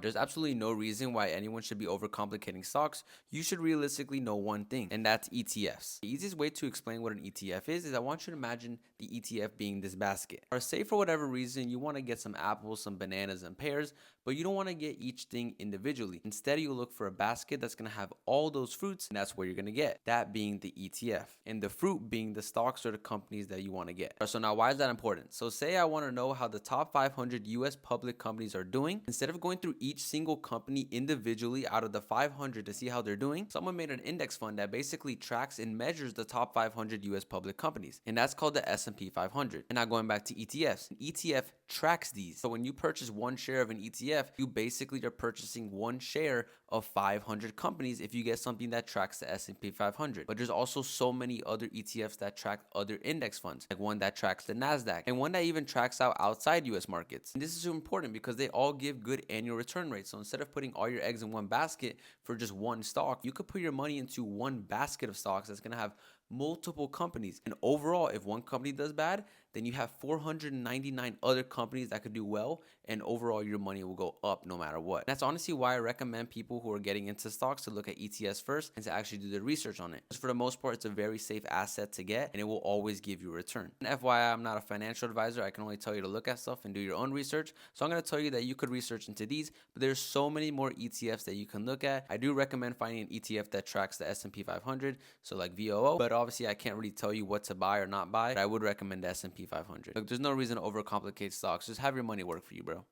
There's absolutely no reason why anyone should be overcomplicating stocks. You should realistically know one thing, and that's ETFs. The easiest way to explain what an ETF is I want you to imagine the ETF being this basket. Or say for whatever reason you want to get some apples, some bananas, and pears, but you don't want to get each thing individually. Instead, you look for a basket that's going to have all those fruits, and that's where you're going to get. That being the ETF, and the fruit being the stocks or the companies that you want to get. So now, why is that important? So say I want to know how the top 500 US public companies are doing. Instead of going through each single company individually out of the 500 to see how they're doing, someone made an index fund that basically tracks and measures the top 500 US public companies, and that's called the S&P 500. And now going back to ETFs, an ETF tracks these. So when you purchase one share of an ETF, you basically are purchasing one share of 500 companies if you get something that tracks the S&P 500. But there's also so many other ETFs that track other index funds, like one that tracks the Nasdaq and one that even tracks out outside US markets. And this is important because they all give good annual return rates. So instead of putting all your eggs in one basket for just one stock, you could put your money into one basket of stocks that's going to have multiple companies. And overall, if one company does bad, then you have 499 other companies that could do well, and overall your money will go up no matter what. And that's honestly why I recommend people who are getting into stocks to look at ETFs first and to actually do the research on it. Because for the most part, it's a very safe asset to get, and it will always give you a return. And FYI, I'm not a financial advisor. I can only tell you to look at stuff and do your own research. So I'm going to tell you that you could research into these, but there's so many more ETFs that you can look at. I do recommend finding an ETF that tracks the S&P 500, so like VOO, but obviously I can't really tell you what to buy or not buy, but I would recommend the S&P 500. Look, there's no reason to overcomplicate stocks. Just have your money work for you, bro.